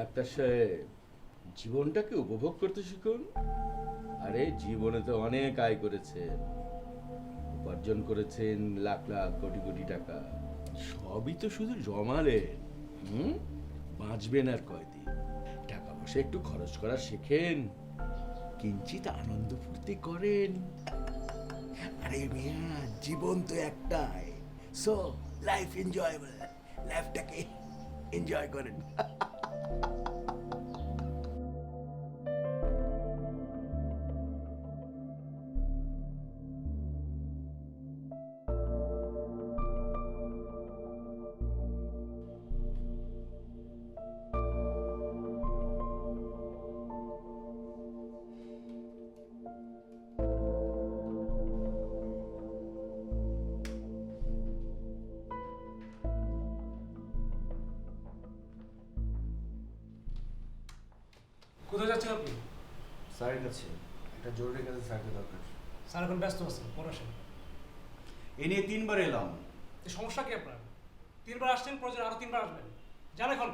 Doctor সাহেব, জীবনটাকে উপভোগ করতে শিখুন। আরে জীবনে তো অনেক আয় করেছেন, উপার্জন করেছেন লাখ লাখ কোটি কোটি টাকা, সবই তো শুধু জমালেন। হুম, বাঁচবেন আর কয়দিন? টাকা পয়সা একটু খরচ করা শেখেন, কিঞ্চিত আনন্দ ফুর্তি করেন। আরে মিয়া, জীবন তো একটাই, সো লাইফ এনজয়েবল, লাইফটাকে এনজয় করেন। কোথায় যাচ্ছেন আপনি? স্যারের কাছে একটা জরুরি কাজে স্যারকে দরকার। স্যার এখন ব্যস্ত আছেন, পরে আসেন। এ নিয়ে 3বার এলাম। এই সমস্যা কি আপনার? 3বার আসছেন, প্রয়োজন আরো 3বার আসবেন। যান এখন।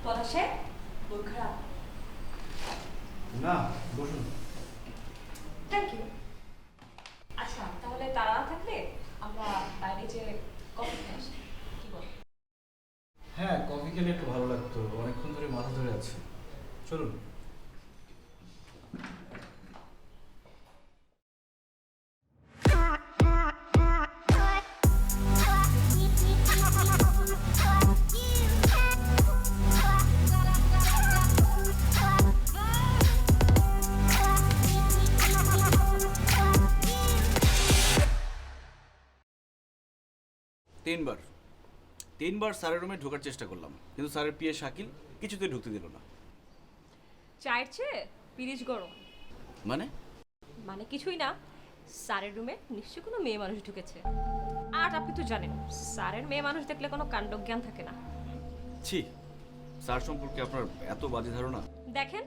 পলাশে মন খারাপ? না, বসুন। Thank you. আচ্ছা, তাহলে তারা না থাকলে আমরা বাইরে যে কফি খেয়ে আসি, কি বল? হ্যাঁ, কফি খেলে একটু ভালো লাগতো, অনেকক্ষণ ধরে মাথা ধরে আছে। চলুন। তিনবার স্যারের রুমে ঢোকার চেষ্টা করলাম, কিন্তু স্যারের পিএ শাকিল কিছুতেই ঢুকতে দিল না। চায়ের চেয়ে পিরিচ গরম। মানে? মানে কিছুই না, স্যারের রুমে নিশ্চয়ই কোনো মেয়ে মানুষ ঢুকেছে। আর আপনি তো জানেন, স্যারের মেয়ে মানুষ দেখলে কোনো কাণ্ডজ্ঞান থাকে না। ছি, স্যার সম্পর্কে আপনার এত বাজে ধারণা। দেখেন,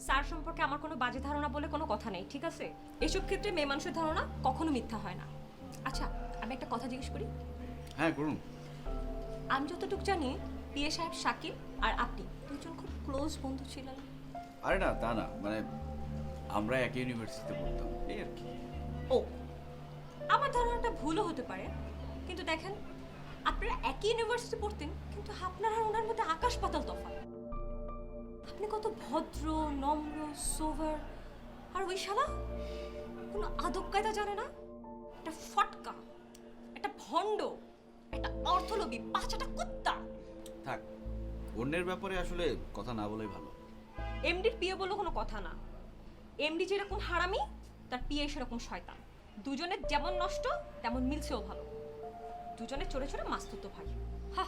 স্যার সম্পর্কে আমার কোনো বাজে ধারণা বলে কোনো কথা নেই, ঠিক আছে? এসব ক্ষেত্রে মেয়ে মানুষের ধারণা কখনো মিথ্যা হয় না। আচ্ছা, আমি একটা কথা জিজ্ঞেস করি। হ্যাঁ, করুন। আমি যতটুকু জানি, পিএ সাহেব শাকিল আর আপনি দুজন খুব ক্লোজ বন্ধু ছিলেন। আরে না, তা না, মানে আমরা একই ইউনিভার্সিটিতে পড়তাম, এই আর কি। ও, আমার ধারণাটা ভুলও হতে পারে, কিন্তু দেখেন, আপনারা একই ইউনিভার্সিটি পড়তেন, কিন্তু আপনার আর ওনার মধ্যে আকাশ পাতাল তফাৎ। আপনি কত ভদ্র, নম্র, সোভার, আর ওই শালা কোনো আদব কায়দা জানে না। একটা ফটকা, একটা ভণ্ড, একটা অর্থলোভী, পাঁচাটা কুত্তা। থাক, অন্যের ব্যাপারে আসলে কথা না বলাই ভালো। এমডির পিএ বলে কোনো কথা না। এমডি যেরকম হারামি, তার পিএ সেরকম শয়তান। দুজনের যেমন নষ্ট তেমন মিলছেও ভালো। দুজনে চড়ে চড়ে মাস্তুতো ভাই। হা,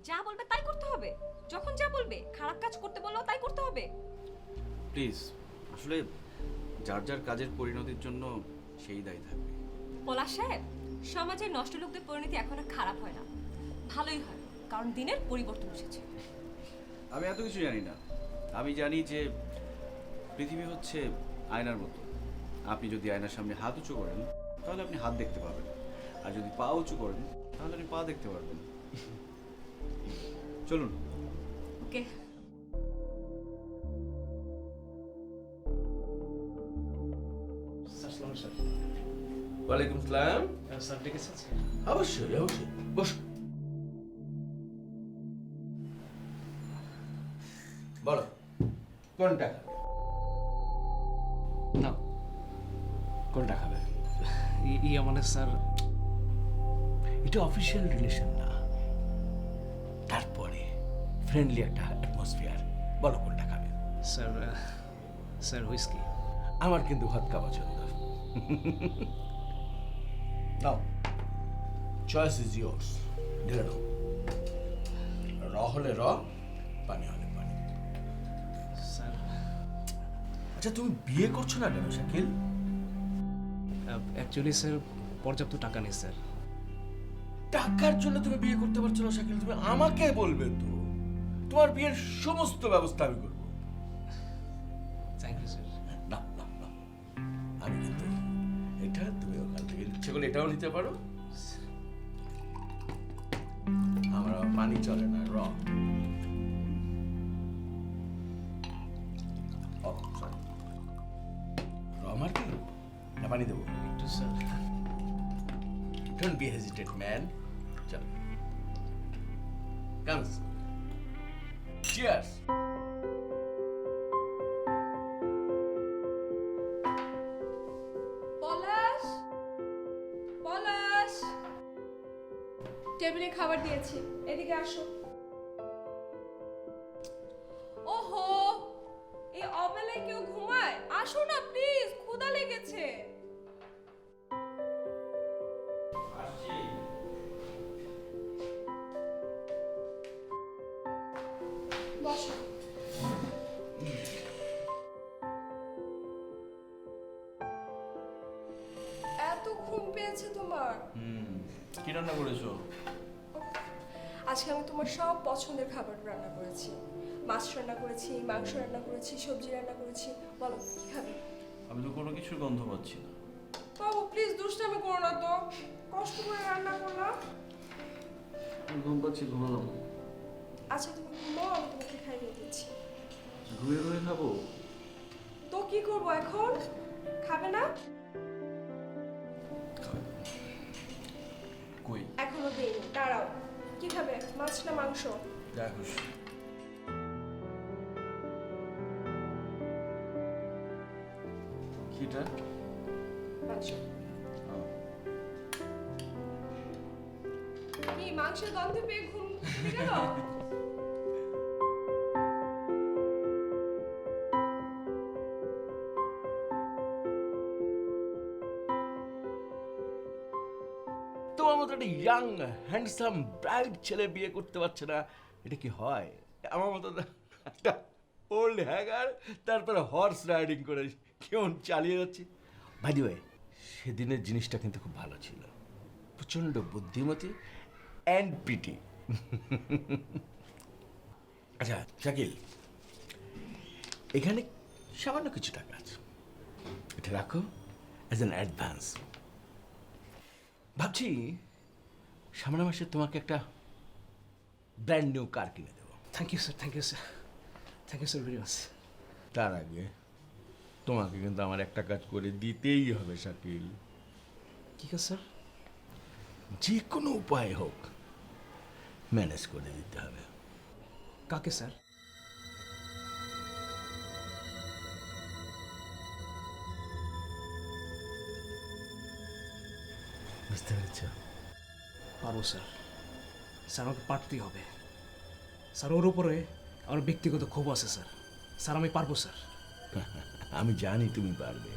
যা বলবে তাই করতে হবে। যখন যা বলবে, খারাপ কাজ করতে বললেও তাই করতে হবে। প্লিজ, আসলে যার যার কাজের পরিণতির জন্য সেই দায়ী থাকবে। পলাশ সাহেব, সমাজের নষ্ট লোকদের পরিণতি এখন আর খারাপ হয় না, ভালোই হয়, কারণ দিনের পরিবর্তন এসেছে। আমি এত কিছু জানি না। আমি জানি যে পৃথিবী হচ্ছে আয়নার মতো। আপনি যদি আয়নার সামনে হাত উঁচু করেন তাহলে আপনি হাত দেখতে পাবেন, আর যদি পা উঁচু করেন তাহলে আপনি পা দেখতে পারবেন। চলুন। ওকে। আসসালাম স্যার। ওয়ালাইকুম সালাম। স্যার ডেকেছেন? অবশ্যই অবশ্যই, বস। বলো কোনটা খাবে? না, কোনটা খাবে? ইয়া মানে স্যার, এটা অফিসিয়াল রিলেশন না, তারপরে ফ্রেন্ডলি একটা অ্যাটমসফিয়ার। বলো কোনটা খাবে? Sir sir whisky. আমার কিন্তু ভদকা পছন্দ। নাও, চয়েস ইজ ইয়োর্স। ঢেলে নাও। র হলে র, পানি হলে পানি। স্যার আচ্ছা, তুমি বিয়ে করছো না কেন শাকিল? অ্যাকচুয়ালি স্যার পর্যাপ্ত টাকা নেই স্যার। টাকার জন্য তুমি বিয়ে করতে পারছো না শাকিল? তুমি আমাকে বলবে তো, তোমার বিয়ের সমস্ত ব্যবস্থা আমি করবো। Thank you sir. না না না, আমি কিন্তু এটা, তুমি ওখান থেকে ইচ্ছে করলে এটাও নিতে পারো। আমার আবার পানি চলে না, র। ও সরি, র মারবি না পানি দেবো? একটু sir. Don't be hesitate man. চলো, কামস, চিয়ার্স। পলাশ, পলাশ, টেবিলে খাবার দিয়েছি, এদিকে আসো। ওহো, এই অবেলায় কেউ ঘুমায়? আসো না প্লিজ, ক্ষুধা লেগেছে। বসো। এত ঘুম পেয়েছে তোমার? কি রান্না করেছো? আজকে আমি তোমার সব পছন্দের খাবার রান্না করেছি। মাছ রান্না করেছি, মাংস রান্না করেছি, সবজি রান্না করেছি। বলো কি খাবে? আমি তো কোনো কিছুর গন্ধ পাচ্ছি না। বাবু প্লিজ দুষ্টামি করো না তো, কষ্ট করে রান্না করলাম। আমি ঘুম পাচ্ছি, ঘুমালাম। আচ্ছা তুমি ঘুমাও, আমি তোমাকে খাইয়ে দিচ্ছি। ঘুমিয়ে ঘুমিয়ে খাবো? তো কি করবো এখন? খাবে না? কই? এখনো দেইনি, দাঁড়াও। কি খাবে, মাছ না মাংস? দেখো, কিটা? মাংস। কি মাংসের গন্ধ পেয়ে ঘুম চলে গেল? তোমার মতো একটা ইয়াং হ্যান্ডসাম ব্রাইট ছেলে বিয়ে করতে পারছে না, এটা কি হয়? আমার মতো একটা ওল্ড হ্যাগার তারপরে হর্স রাইডিং করে কেমন চালিয়ে যাচ্ছে। বাই দ্য ওয়ে, সেদিনের জিনিসটা কিন্তু খুব ভালো ছিল, প্রচণ্ড বুদ্ধিমতী অ্যান্ড প্রিটি। আচ্ছা শাকিল, এখানে সামান্য কিছু টাকা আছে, এটা রাখো অ্যাজ অ্যান অ্যাডভান্স। ভাবছি সামনের মাসে তোমাকে একটা ব্র্যান্ড নিউ কার কিনে দেবো। Thank you sir, thank you sir, thank you sir very much. তার আগে তোমাকে কিন্তু আমার একটা কাজ করে দিতেই হবে শাকিল। কি কাজ স্যার? যে কোনো উপায় হোক ম্যানেজ করে দিতে হবে। কাকে স্যার? বুঝতে পেরেছ? পারবো স্যার, স্যার আমাকে পারতেই হবে স্যার। ওর উপরে আমার ব্যক্তিগত ক্ষোভ আছে স্যার। স্যার আমি পারবো স্যার। আমি জানি তুমি পারবে,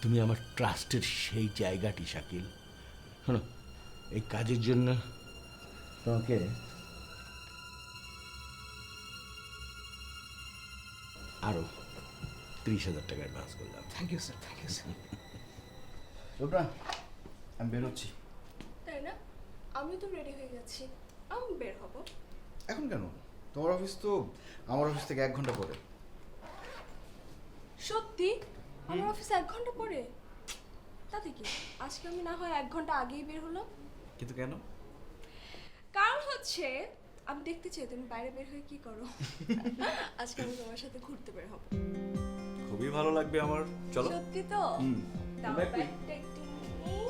তুমি আমার ট্রাস্টের সেই জায়গাটি শাকিল। শোনো, এই কাজের জন্য তোমাকে আরো 30,000 টাকা অ্যাডভান্স করলাম। Thank you sir, thank you sir. Rupna, আমি বেরোচ্ছি। তাই না? আমি তো রেডি হয়ে গেছি। আমি বের হব। এখন কেন? তোমার অফিস তো আমার অফিস থেকে 1 ঘন্টা পরে। সত্যি? আমার অফিসে 1 ঘন্টা পরে? তাতে কি, আজকে আমি না হয় 1 ঘন্টা আগেই বের হলাম। কিন্তু কেন? কারণ হচ্ছে আমি দেখতে চাই তুমি বাইরে বের হয়ে কি করো। আজকে আমি তোমার সাথে ঘুরতে বের হব। খুবই ভালো লাগবে আমার। চলো। সত্যি তো? হুম। দাও ব্যাগ কই? ব্যাগটা একটু নিই।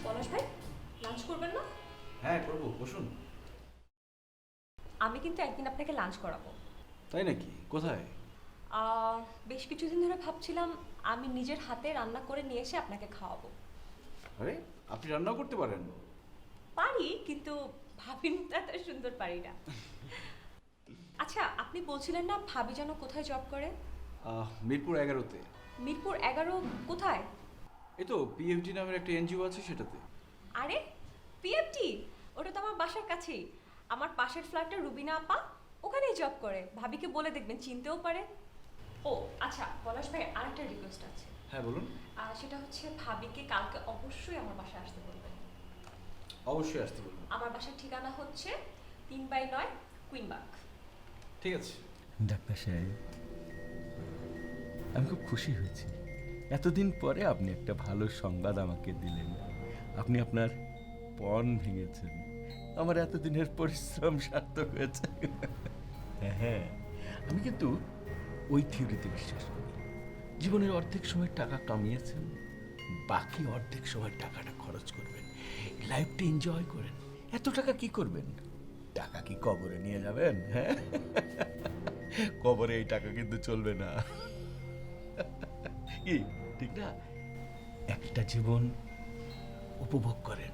পলাশ ভাই, লাঞ্চ করবেন না? হ্যাঁ করবো, বসুন। আমি কিন্তু একদিন আপনাকে লাঞ্চ করাবো। তাই নাকি? কোথায়? বেশ কিছুদিন ধরে ভাবছিলাম আমি নিজের হাতে রান্না করে নিয়ে এসে আপনাকে খাওয়াবো। আরে আপনি রান্নাও করতে পারেন? পারি, কিন্তু ভাবির মতো এত সুন্দর পারি না। আচ্ছা, আপনি বলছিলেন না ভাবি যেন কোথায় জব করে? মিরপুর 11-তে। মিরপুর 11 কোথায়? এই তো পিএফডি নামের একটা এনজিও আছে সেটাতে। আরে পিএফটি, ওটা তো আমার বাসার কাছেই। আমার পাশের ফ্ল্যাটে রুবিনা আপা ওখানেই জব করে। ভাবিকে বলে দেখবেন, চিনতেও পারে। ও আচ্ছা পলাশ ভাই, আরেকটা রিকোয়েস্ট আছে। হ্যাঁ বলুন। সেটা হচ্ছে ভাবিকে কালকে অবশ্যই আমার বাসায় আসতে বলবেন। অবশ্যই আসতে বলুন। আমার বাসার ঠিকানা হচ্ছে 3/9 কুইনবাগ। ঠিক আছে। ডাক্তার সাহেব, আমি খুব খুশি হয়েছি। এতদিন পরে আপনি একটা ভালো সংবাদ আমাকে দিলেন। আপনি আপনার পণ ভেঙেছেন। আমার এতদিনের পরিশ্রম সার্থক হয়েছে। হ্যাঁ, আমি কিন্তু ওই থিওরিতে বিশ্বাস করি। জীবনের অর্ধেক সময় টাকা কামিয়েছেন, বাকি অর্ধেক সময় টাকাটা খরচ করবেন, লাইফটা এনজয় করেন। এত টাকা কি করবেন? টাকা কি কবরে নিয়ে যাবেন? হ্যাঁ, কবরে এই টাকা কিন্তু চলবে না। কি ঠিক না? একটা জীবন উপভোগ করেন।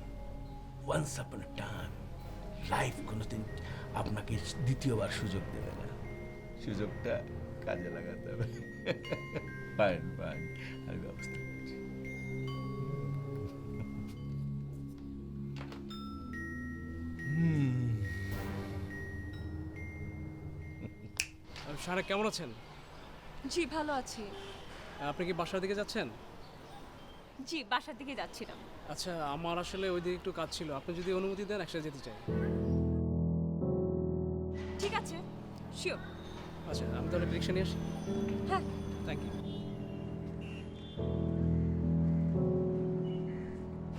ওয়ান্স আপন এ টাইম। লাইফ কোনোদিন আপনাকে দ্বিতীয়বার সুযোগ দেবে না। সুযোগটা কাজে লাগাতে হবে। ফাইন ফাইন, আমি ব্যবস্থা করছি। সারা কেমন আছেন? জি ভালো আছি। আপনি কি বাসার দিকে যাচ্ছেন? জি, বাসার দিকে যাচ্ছিলাম। আচ্ছা, আমার আসলে ওই দিকে একটু কাজ ছিল। আপনি যদি অনুমতি দেন একসাথে যেতে চাই। ঠিক আছে, শিওর। আচ্ছা, আমি তাহলে রিক্সা নিয়ে আসি। হ্যাঁ। Thank you.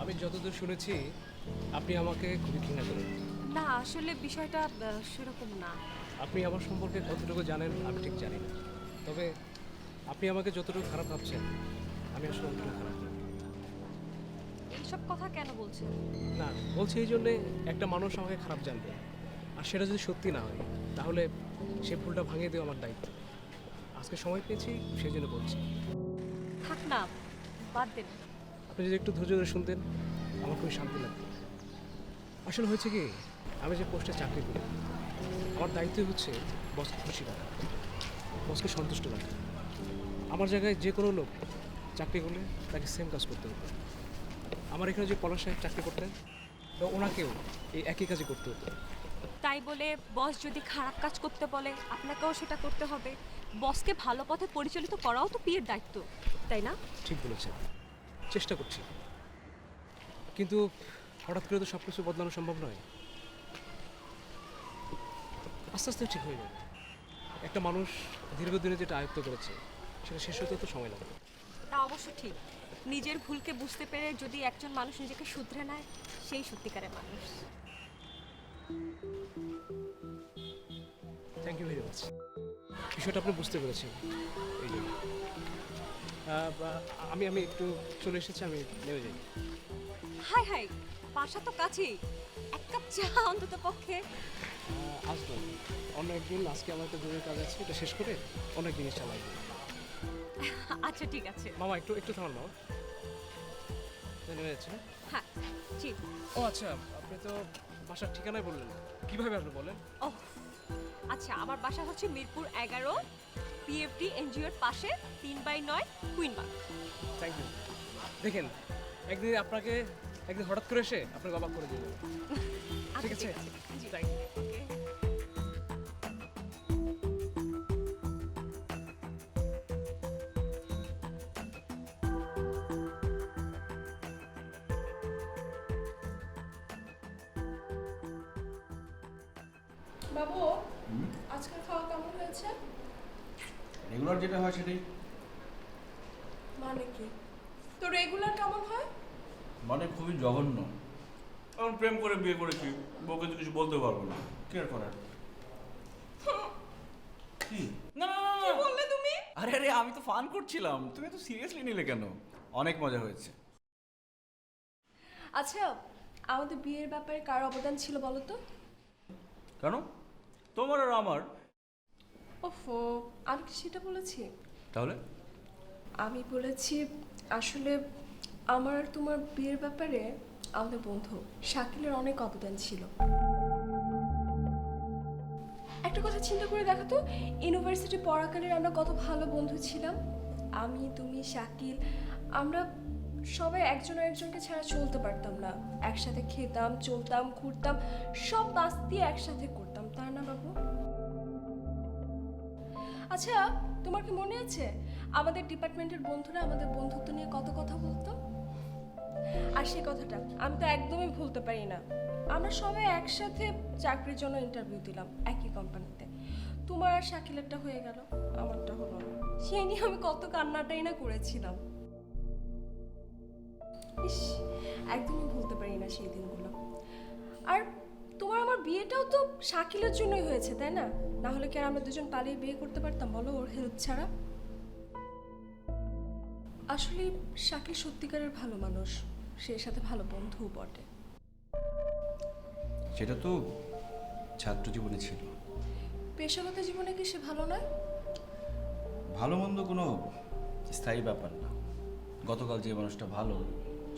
আমি যতদূর শুনেছি আপনি আমাকে খুবই ঘৃণা করেন। না, আসলে বিষয়টা সেরকম না। আপনি আমার সম্পর্কে কতটুকু জানেন আমি ঠিক জানি না, তবে আপনি আমাকে যতটুকু খারাপ ভাবছেন আমি আসলে অতটুকু খারাপ না। এইসব কথা কেন বলছেন? না, বলছি এই জন্যে একটা মানুষ আমাকে খারাপ জানবে, আর সেটা যদি সত্যি না হয় তাহলে সে ভুলটা ভাঙিয়ে দেওয়া আমার দায়িত্ব। আজকে সময় পেয়েছি সেই জন্য বলছি। থাক না, বাদ দেন। আপনি যদি একটু ধৈর্য ধরে শুনতেন আমার খুবই শান্তি লাগতো। আসলে হয়েছে কি, আমি যে পোস্টে চাকরি করি আমার দায়িত্বই হচ্ছে বসকে খুশি রাখা, বসকে সন্তুষ্ট রাখা। আমার জায়গায় যে কোনো লোক চাকরি করলে তাকে সেম কাজ করতে হতো। আমার এখানে যে পলাশ সাহেব চাকরি করতেন তো ওনাকেও এই একই কাজই করতে হতো। তাই বলে বস যদি খারাপ কাজ করতে বলে আপনাকেও সেটা করতে হবে। বসকে ভালো পথে পরিচালিত করাও তো পিয়ের দায়িত্ব, তাই না? ঠিক বলেছেন, চেষ্টা করছি, কিন্তু হঠাৎ করে তো সব কিছু বদলানো সম্ভব নয়। আস্তে আস্তে ঠিক হয়ে যাবে। একটা মানুষ দীর্ঘদিনে যেটা আয়ত্ত করেছে সেটা শেষ হতে তো সময় লাগবে। তা অবশ্য ঠিক। নিজের ভুলকে বুঝতে পেরে যদি একজন মানুষ নিজেকে শুধরে নেয়, সেই সত্যিকারের মানুষ। Thank you very much. বিষয়টা আপনি বুঝতে পেরেছেন এই জন্য আমি একটু চলে এসেছি, আমি নেমে যাই। হাই হাই, বাসা তো কাছেই, এক কাপ চা অন্তত পক্ষে। আজ নয়, অন্য একদিন। আজকে আমার একটা জরুরি কাজ আছে, এটা শেষ করে অনেক জিনিসটা লাগবে। আচ্ছা ঠিক আছে। মামা একটু একটু থামান মামা। নেমে যাচ্ছে না? হ্যাঁ জি। ও আচ্ছা, আপনি তো বাসার ঠিকানাই বললেন না। কিভাবে আসবে বলেন? ও আচ্ছা, আমার বাসা হচ্ছে মিরপুর 11, পিএফডি এনজিওর পাশে 3/9 কুইন পার্ক। Thank you. দেখেন, একদিন আপনাকে একদিন হঠাৎ করে এসে আপনাকে অবাক করে দিল। ঠিক আছে, জি। Thank you. ওকে। বাবু, আজকের খাওয়া কেমন হয়েছে? রেগুলার যেটা হয় সেটাই। মানে কি? তো রেগুলার কেমন হয়? মানে খুবই জঘন্য। এখন প্রেম করে বিয়ে করেছি, বউকে তো কিছু বলতে পারবো না, কি আর করার। কি? না না না, কি বললে তুমি? আরে আরে, আমি তো ফান করছিলাম, তুমি তো সিরিয়াসলি নিলে কেন? অনেক মজা হয়েছে। আচ্ছা, আমাদের বিয়ের ব্যাপারে কার অবদান ছিল বলো তো? কেন? তোমার আর আমার। ওফো, আমি কি সেটা বলেছি? তাহলে? আমি বলেছি আসলে আমার আর তোমার বিয়ের ব্যাপারে আমাদের বন্ধু শাকিলের অনেক অবদান ছিল। একটা কথা চিন্তা করে দেখো তো, ইউনিভার্সিটি পড়াকালীন আমরা কত ভালো বন্ধু ছিলাম। আমি, তুমি, শাকিল, আমরা সবাই একজন আরেকজনকে ছাড়া চলতে পারতাম না। একসাথে খেতাম, চলতাম, ঘুরতাম, সব মাস্তি একসাথে করতাম, তাই না বাবু? আচ্ছা, তোমার কি মনে আছে আমাদের ডিপার্টমেন্টের বন্ধুরা আমাদের বন্ধুত্ব নিয়ে কত কথা বলতো? আর সেই কথাটা আমি তো একদমই ভুলতে পারি না। আমরা সবাই একসাথে চাকরির জন্য ইন্টারভিউ দিলাম একই কোম্পানিতে। তোমার আর শাকিলেরটা হয়ে গেল, আমারটা হলো না। সেই নিয়ে আমি কত কান্নাটাই না করেছিলাম। ইস, একদমই ভুলতে পারি না সেই দিনগুলো। আর তোমার আমার বিয়েটাও তো শাকিলের জন্যই হয়েছে, তাই না? না হলে কি আর আমরা দুজন পালিয়ে বিয়ে করতে পারতাম বলো, ওর হেল্প ছাড়া? আসলে শাকিল সত্যিকারের ভালো মানুষ, সে সাথে ভালো বন্ধুও বটে। সেটা তো ছাত্র জীবনে ছিল। পেশাগত জীবনে কি সে ভালো নয়? ভালো মন্দ কোনো স্থায়ী ব্যাপার না। গতকাল যে মানুষটা ভালো,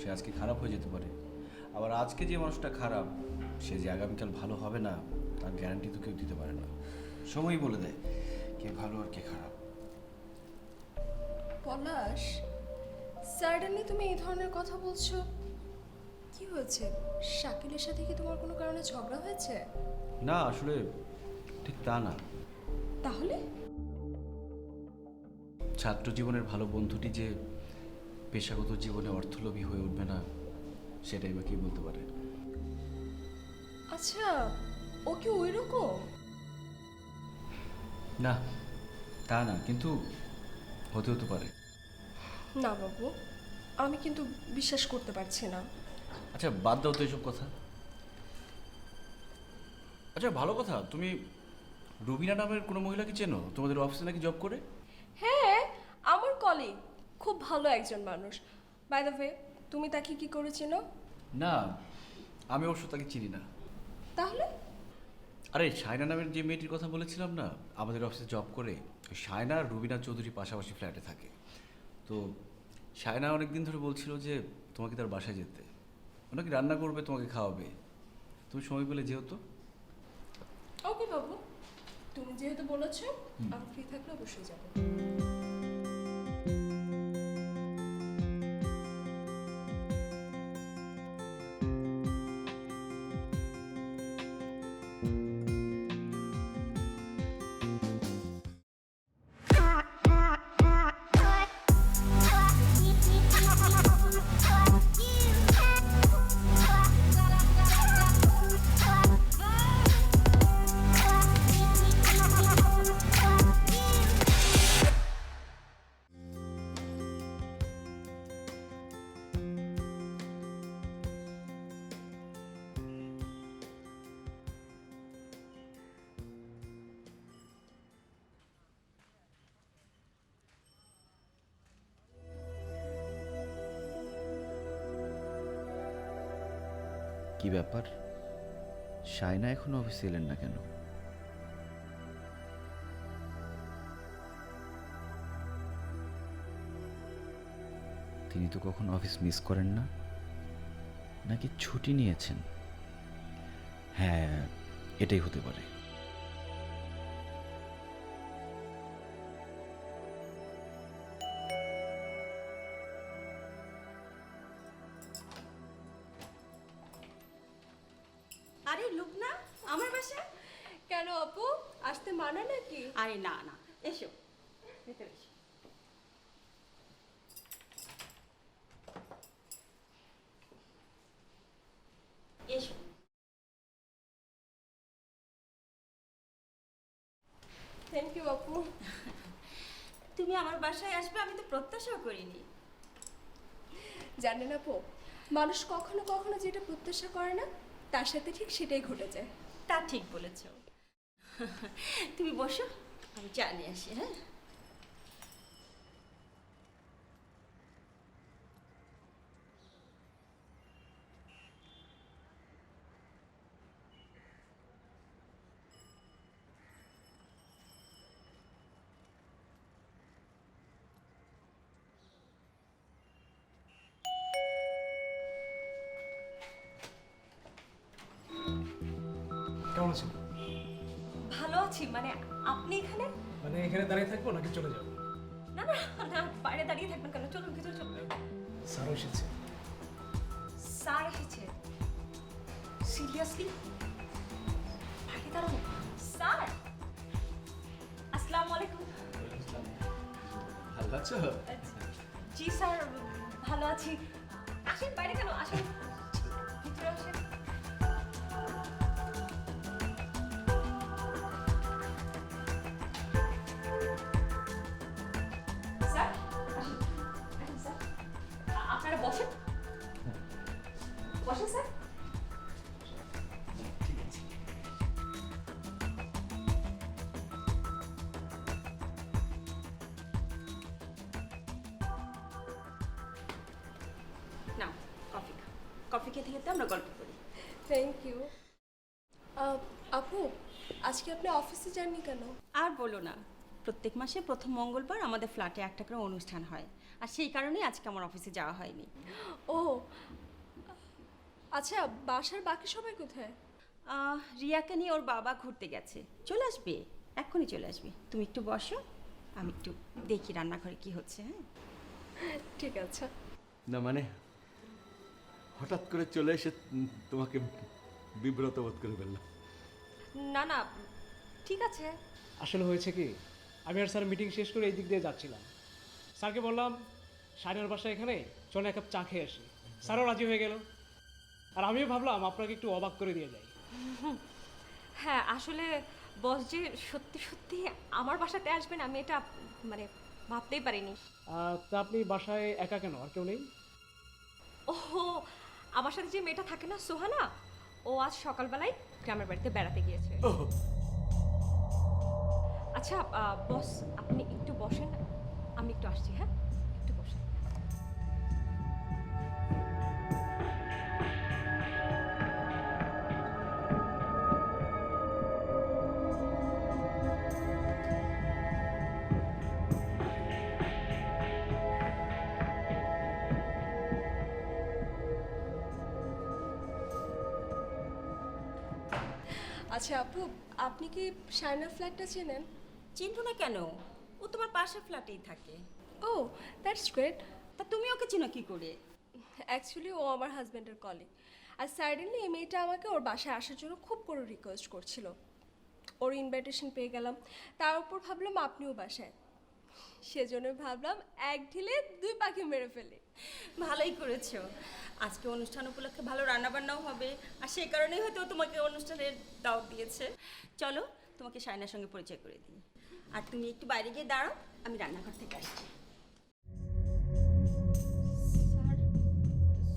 সে আজকে খারাপ হয়ে যেতে পারে। আবার আজকে যে মানুষটা খারাপ, সে যে আগামীকাল ভালো হবে না, তার গ্যারান্টি তো কেউ দিতে পারে না। সময়ই বলে দেয় কে ভালো আর কে খারাপ। পলাশ, সাডেনলি তুমি এই ধরনের কথা বলছো, কি হয়েছে? শাকিলের সাথে কি তোমার কোনো কারণে ঝগড়া হয়েছে? না, আসলে ঠিক তা না। তাহলে? ছাত্র জীবনের ভালো বন্ধুটি যে পেশাগত জীবনে অর্থলোভী হয়ে উঠবে না, সেটাই বা কি বলতে পারে। আচ্ছা, ও কি ওই রকম? না, তা না, কিন্তু হতে হতে পারে। না বাবু, আমি কিন্তু বিশ্বাস করতে পারছি না। আচ্ছা, বাদ দাও তো এইসব কথা। আচ্ছা, ভালো কথা, তুমি রুবিনা নামের কোনো মহিলাকে চেনো? তোমাদের অফিসে নাকি জব করে? হ্যাঁ, আমার কলিগ, খুব ভালো একজন মানুষ। বাই দ্য ওয়ে, তুমি তাকে কি করে চেনো? না, আমি অবশ্য তাকে চিনি না। তাহলে? আরে, শায়না নামের যে মেয়েটির কথা বলেছিলাম না, আমাদের অফিসে জব করে, ওই শায়না আর রুবিনা চৌধুরী পাশাপাশি ফ্ল্যাটে থাকে। তো শায়না অনেকদিন ধরে বলছিল যে তোমাকে তার বাসায় যেতে, ওনাকে রান্না করবে, তোমাকে খাওয়াবে। তুমি সময় পেলে যেহেতু। ওকে বাবু, তুমি যেহেতু বলেছো, আমি ফ্রি থাকলে অবশ্যই যাবো। কি ব্যাপার, শায়না এখনো অফিসে এলেন না কেন? তিনি তো কখনো অফিস মিস করেন না। নাকি ছুটি নিয়েছেন? হ্যাঁ, এটাই হতে পারে। আরে লুবনা, আমার বাসা? কেন আপু, আসতে মানা নাকি? আরে না না, এসো ভেতরে এসো। এসো। থ্যাংক ইউ আপু। তুমি আমার বাসায় আসবে আমি তো প্রত্যাশাও করিনি। জানেন আপু, মানুষ কখনো কখনো যেটা প্রত্যাশা করে না তার সাথে ঠিক সেটাই ঘটে যায়। তা ঠিক বলেছ। তুমি বসো, আমি চা নিয়ে আসি। হ্যাঁ, কেমন আছেন? ভালো আছি, মানে আপনি এখানে? মানে এখানে দাঁড়িয়ে থাকবো নাকি চলে যাবো? না না না, বাইরে দাঁড়িয়ে থাকবেন কেন, চলুন ভিতরে চলুন। স্যারও এসেছে। স্যার এসেছে? সিরিয়াসলি? বাইরে দাঁড়ানো? স্যার, আসসালামু আলাইকুম। ভালো আছো? জি স্যার, ভালো আছি। আসেন, বাইরে কেন, আসেন ভিতরে আসেন। স্যার, আসেন, আসেন স্যার। আপনারা বসেন, বসেন স্যার। নাও কফি খাও। কফি খেতে খেতে আমরা গল্প করি। Thank you. আপু, আজকে আপনি অফিসে যাননি কেন? আর বলো না, প্রত্যেক মাসে প্রথম মঙ্গলবার আমাদের ফ্ল্যাটে একটা করে অনুষ্ঠান হয়, আর সেই কারণেই আজকে আমার অফিসে যাওয়া হয়নি। ও আচ্ছা, বাসার বাকি সবাই কোথায়? রিয়াকে নিয়ে ওর বাবা ঘুরতে গেছে, চলে আসবে, এক্ষুনি চলে আসবে। তুমি একটু বসো, আমি একটু দেখি রান্নাঘরে কি হচ্ছে। হ্যাঁ, ঠিক আছে। না মানে হঠাৎ করে চলে এসে তোমাকে বিব্রত বোধ করে ফেললাম। না না, ঠিক আছে। আসলে হয়েছে কি, আমি আর স্যার মিটিং শেষ করে এই দিক দিয়ে যাচ্ছিলাম। স্যারকে বললাম শাইনার বাসা এখানে, চলে এক কাপ চা খেয়ে আসি। স্যারও রাজি হয়ে গেল, আর আমিও ভাবলাম আপনাকে একটু অবাক করে দিয়ে যাই। হ্যাঁ, আসলে বস যে সত্যি সত্যি আমার বাসাতে আসবেন আমি এটা মানে ভাবতেই পারিনি। তা আপনি বাসায় একা কেন, আর কেউ নেই? ওহো, আমার সাথে যে মেয়েটা থাকে না, সোহানা, ও আজ সকালবেলায় গ্রামের বাড়িতে বেড়াতে গিয়েছে। আচ্ছা বস, আপনি একটু বসেন, আমি একটু আসছি। হ্যাঁ, একটু বসেন। আচ্ছা আপু, আপনি কি শাইনা ফ্ল্যাটটা চেনেন? চিনবো না কেন, ও তোমার পাশের ফ্ল্যাটেই থাকে। ও, দ্যাটস গ্রেট। তা তুমি ওকে চিনো কি করে? অ্যাকচুয়ালি ও আমার হাজব্যান্ডের কলিগ, আর সাডেনলি এই মেয়েটা আমাকে ওর বাসায় আসার জন্য খুব করে রিকোয়েস্ট করছিল। ওর ইনভাইটেশন পেয়ে গেলাম, তার উপর ভাবলাম আপনিও বাসায়, সেজন্য ভাবলাম এক ঢিলে দুই পাখি মেরে ফেলি। ভালোই করেছো, আজকে অনুষ্ঠান উপলক্ষে ভালো রান্নাবান্নাও হবে, আর সেই কারণেই হয়তো ও তোমাকে অনুষ্ঠানের দাওয়াত দিয়েছে। চলো তোমাকে শাইনার সঙ্গে পরিচয় করে দিই, আর তুমি একটু বাইরে গিয়ে দাঁড়াও, আমি রান্নাঘর থেকে আসছি। Sir,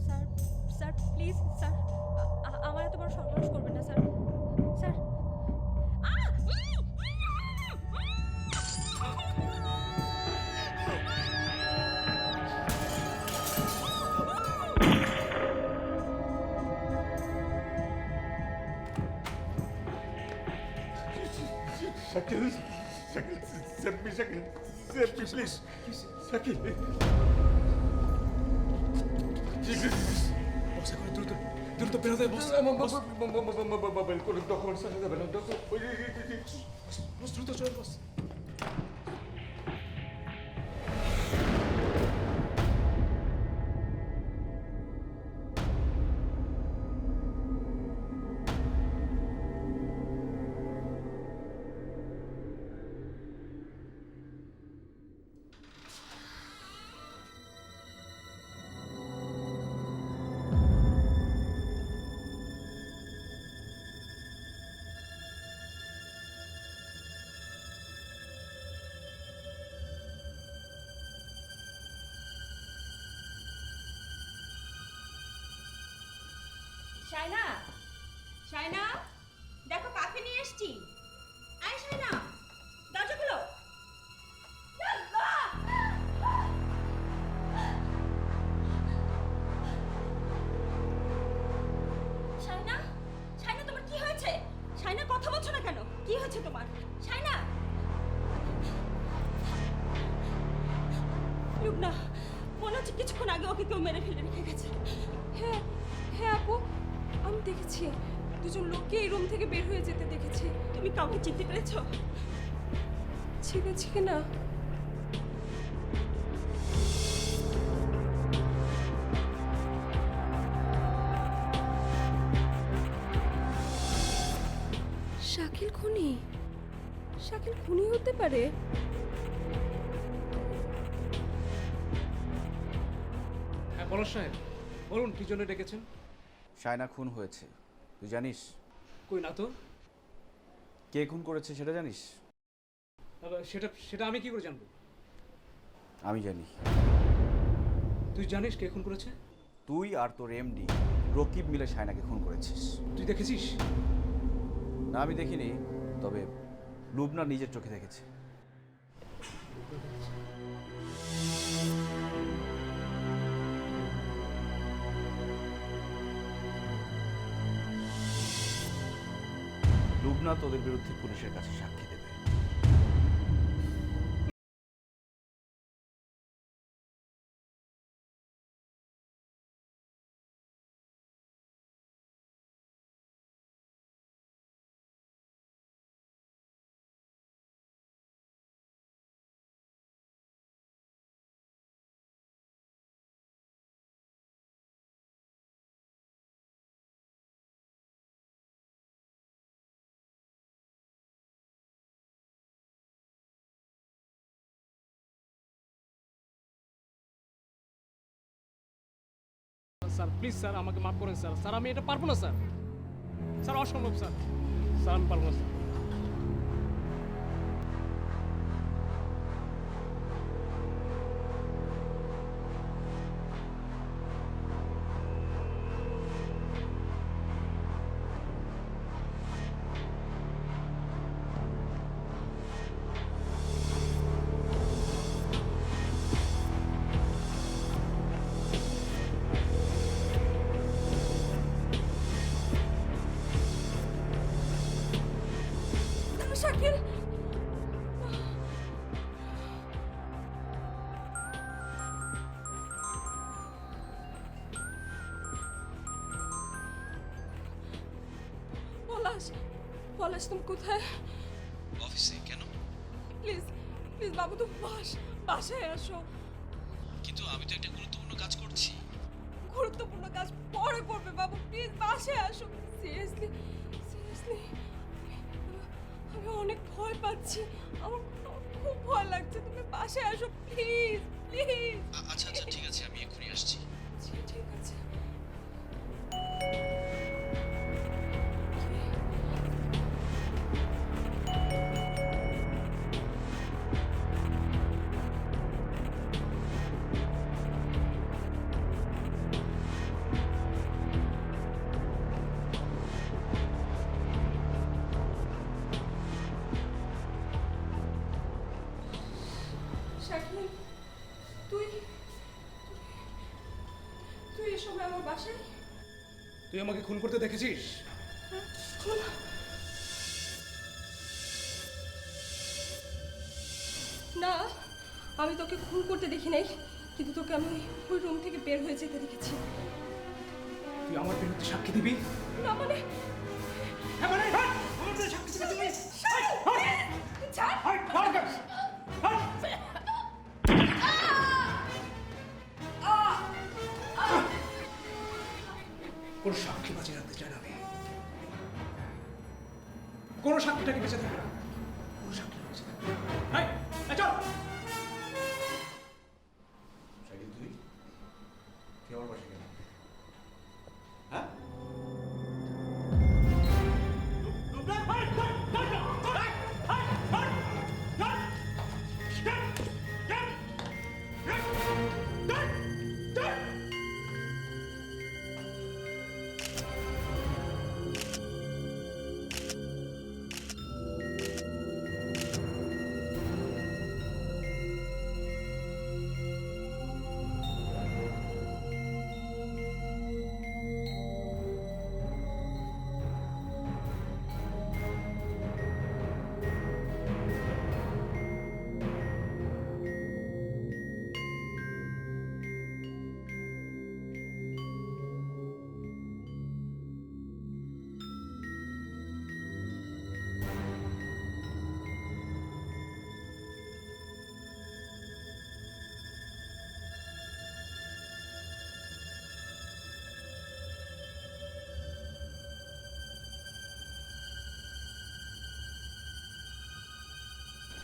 sir, sir please sir, আমার এত বড় সর্বনাশ করবেন না sir. Sir, Shakil, Shakil, safe me, Shakil, safe me please, Shakil. ব্যবস্থা করে দ্রুত দ্রুত বেরোতে বস। মোবাইল কোনো ডকুমেন্টস আছে যাবে না বস দ্রুত চলে বস। শাইনা, শাইনা, দেখো কাকে নিয়ে এসেছি। আয় শাইনা, দরজা খুলো। শাইনা, শাইনা তোমার কি হয়েছে? শাইনা কথা বলছো না কেন? কি হয়েছে তোমার? শাইনা, লুবনা, মনে হচ্ছে কিছুক্ষণ আগে ওকে কেউ মেরে ফেলে রেখে গেছে। হ্যাঁ হ্যাঁ আপু, আমি দেখেছি দুজন লোককে এই রুম থেকে বের হয়ে যেতে দেখেছি। তুমি কাউকে চিনতে পেরেছো? চিনেছি কিনা শাকিল খুনি? শাকিল খুনি হতে পারে? হ্যাঁ পলাশ সাহেব বলুন কি জন্য ডেকেছেন? শায়না খুন হয়েছে, তুই জানিস? কই না তো। কে খুন করেছে সেটা জানিস? সেটা সেটা আমি কি করে জানবো? আমি জানি। তুই জানিস কে খুন করেছে? তুই আর তোর এমডি রকিব মিলে শায়নাকে খুন করেছিস। তুই দেখেছিস? না আমি দেখিনি, তবে লুবনা নিজের চোখে দেখেছে। লুবনা তোদের বিরুদ্ধে পুলিশের কাছে সাক্ষী দেবে। স্যার প্লিজ স্যার আমাকে মাফ করেন স্যার। স্যার আমি এটা পারবো না স্যার। স্যার অসম্ভব স্যার। স্যার আমি পারবো না স্যার। শাকিল, পলাশ, পলাশ তুমি কোথায়? অফিসে কেন? প্লিজ প্লিজ বাবু তুমি বাসায় আসো। কিন্তু আমি তো একটা গুরুত্বপূর্ণ কাজ করছি। গুরুত্বপূর্ণ কাজ পরে করবে বাবু, প্লিজ বাসায় আসো। সিরিয়াসলি সিরিয়াসলি আমি অনেক ভয় পাচ্ছি, আমার খুব ভয় লাগছে। তুমি বাসায় আসো প্লিজ প্লিজ। আচ্ছা আচ্ছা ঠিক আছে, আমি এক্ষুনি আসছি। ঠিক আছে। শাকিল, তুই তুই এই সময় আমার বাসায়? তুই আমাকে খুন করতে দেখেছিস? খুন? না, আমি তোকে খুন করতে দেখি নাই, কিন্তু তোকে আমি ওই রুম থেকে বের হয়ে যেতে দেখেছি। তুই আমার বিরুদ্ধে সাক্ষী দিবি? না মানে হ্যাঁ মানে আমার বিরুদ্ধে সাক্ষী দিবি তুমি? কোন সাক্ষী বাঁচিয়ে রাখতে চাই না আমি। কোন সাক্ষীটাকে বেঁচে থাকবে না। কোন সাক্ষীটা বেঁচে থাকবে না। এই, এই চল। শাকিল তুই আমার পাশে কেন? হ্যাঁ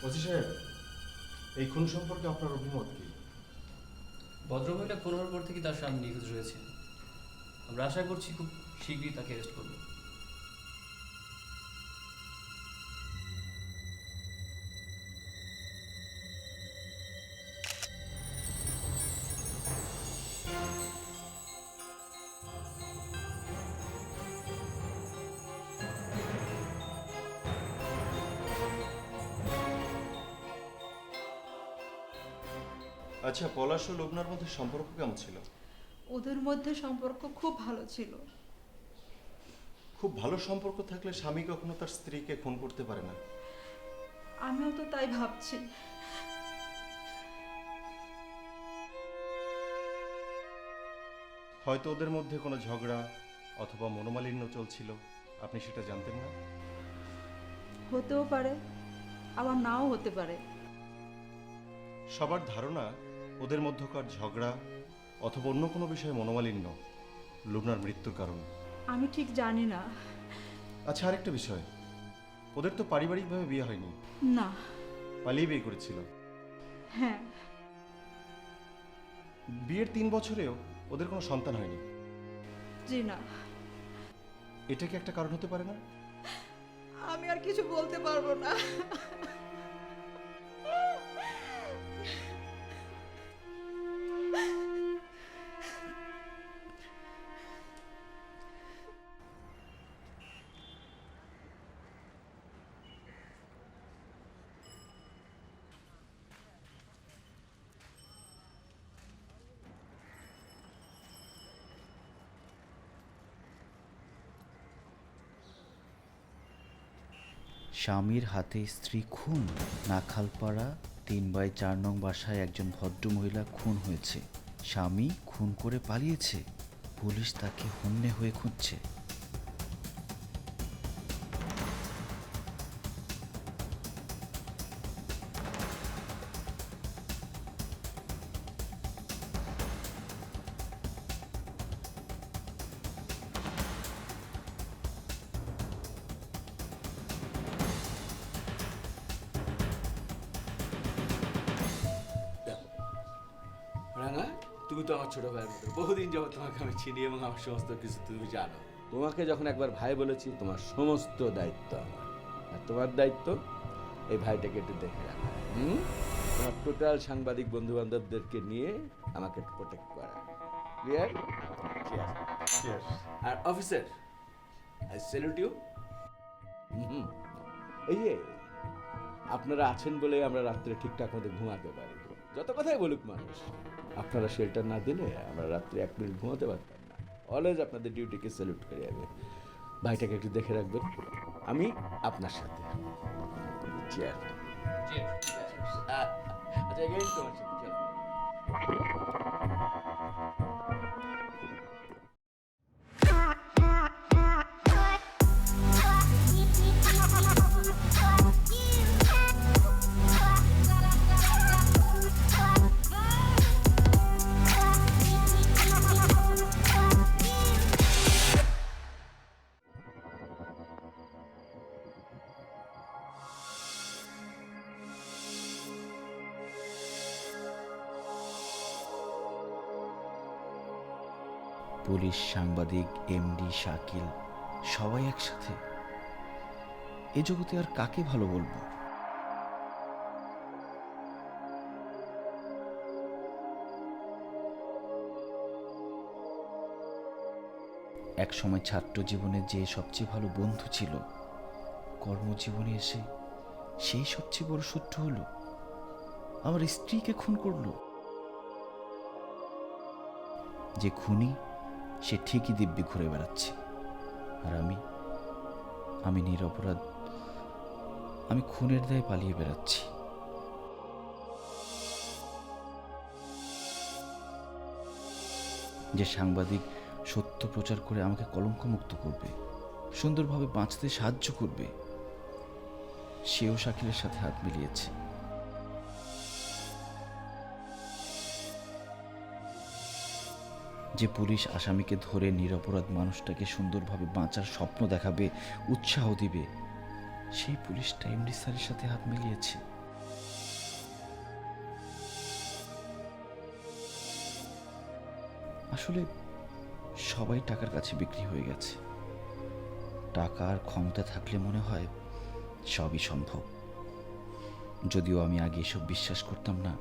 ওসি সাহেব, এই খুন সম্পর্কে আপনার অভিমত কি? ভদ্রমহিলা খুন হওয়ার পর থেকে তার স্বামী নিখোঁজ রয়েছে। আমরা আশা করছি খুব শীঘ্রই তাকে অ্যারেস্ট করব। আচ্ছা, পলাশ ও লোবনার মধ্যে সম্পর্ক কেমন ছিল? ওদের মধ্যে সম্পর্ক খুব ভালো ছিল। খুব ভালো সম্পর্ক থাকলে স্বামী কখনো তার স্ত্রীকে খুন করতে পারে না। আমিও তো তাই ভাবছি। হয়তো ওদের মধ্যে কোনো ঝগড়া অথবা মনোমালিন্য চলছিল, আপনি সেটা জানতেন না? হতেও পারে, আবার নাও হতে পারে। সবার ধারণা ওদের মধ্যকার ঝগড়া অথবা অন্য কোনো বিষয়ে মনোমালিন্য লুবনার মৃত্যুর কারণ। আমি ঠিক জানি না। আচ্ছা, আরেকটা বিষয়, ওদের তো পারিবারিকভাবে বিয়ে হয়নি, না। পালিয়ে বিয়ে করেছিল। হ্যাঁ। বিয়ের 3 বছরেও ওদের কোনো সন্তান হয়নি। জি না। এটা কি একটা কারণ হতে পারে না? আমি আর কিছু বলতে পারবো না। স্বামীর হাতে স্ত্রী খুন। নাখালপাড়া 3/4 নং বাসায় একজন ভদ্রমহিলা খুন হয়েছে। স্বামী খুন করে পালিয়েছে। পুলিশ তাকে হন্যে হয়ে খুঁজছে। রাঙা, তুমি তো আমার ছোট ভাইয়ের মতো, বহুদিন যাবত তোমাকে আমি চিনি এবং আমার সমস্ত কিছু তুমি জানো। তোমাকে যখন একবার ভাই বলেছি, তোমার সমস্ত দায়িত্ব আমার, আর তোমার দায়িত্ব এই ভাইটাকে একটু দেখে রাখা। তোমার টোটাল সাংবাদিক বন্ধু বান্ধবদেরকে নিয়ে আমাকে একটু প্রোটেক্ট করা। ক্লিয়ার? আর অফিসার, আই স্যালুট ইউ। এই যে আপনারা আছেন বলে আমরা রাত্রে ঠিকঠাক মতো ঘুমাতে পারি। যত কথাই বলুক মানুষ, আপনারা শেল্টার না দিলে আমরা রাত্রে 1 মিনিট ঘুমাতে পারতাম না। অলওয়েজ আপনাদের ডিউটিকে স্যালুট করে যাবে। ভাইটাকে একটু দেখে রাখবেন, আমি আপনার সাথে। চেয়ার। আচ্ছা, এগেইন তোমার সাথে চলো। পুলিশ, সাংবাদিক, এমডি, শাকিল সবাই একসাথে। এ জগতে আর কাকে ভালো বলবো? এক সময় ছাত্র জীবনে যে সবচেয়ে ভালো বন্ধু ছিল, কর্মজীবনে এসে সেই সবচেয়ে বড় শত্রু হলো, আমার স্ত্রীকে খুন করলো। যে খুনি সে ঠিকই দিব্যি ঘুরে বেড়াচ্ছে, আর আমি নিরপরাধ, আমি খুনের দায়ে পালিয়ে বেড়াচ্ছি। যে সাংবাদিক সত্য প্রচার করে আমাকে কলঙ্কমুক্ত করবে, সুন্দরভাবে বাঁচতে সাহায্য করবে, সেও শাকিলের সাথে হাত মিলিয়েছে। যে পুলিশ আসামিকে ধরে নিরপরাধ মানুষটাকে সুন্দরভাবে বাঁচার স্বপ্ন দেখাবে, উৎসাহ দিবে, সেই পুলিশটা এমডি স্যারের সাথে হাত মিলিয়েছে। আসলে সবাই টাকার কাছে বিক্রি হয়ে গেছে। টাকা আর ক্ষমতা থাকলে মনে হয় সবই সম্ভব। যদিও আমি আগে এসব বিশ্বাস করতাম না,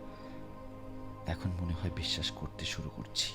এখন মনে হয় বিশ্বাস করতে শুরু করছি।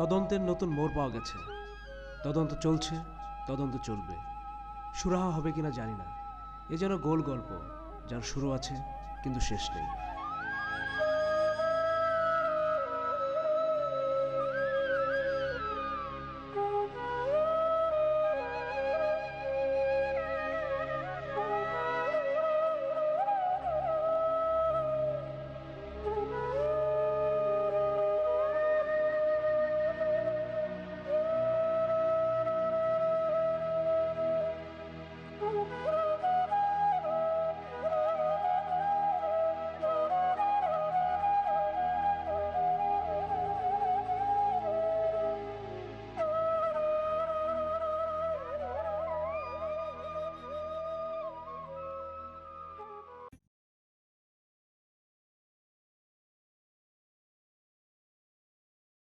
তদন্তের নতুন মোড় পাওয়া গেছে। তদন্ত চলছে, তদন্ত চলবে। সুরাহা হবে কিনা জানি না। এ যেন গোল গল্প, যার শুরু আছে কিন্তু শেষ নেই।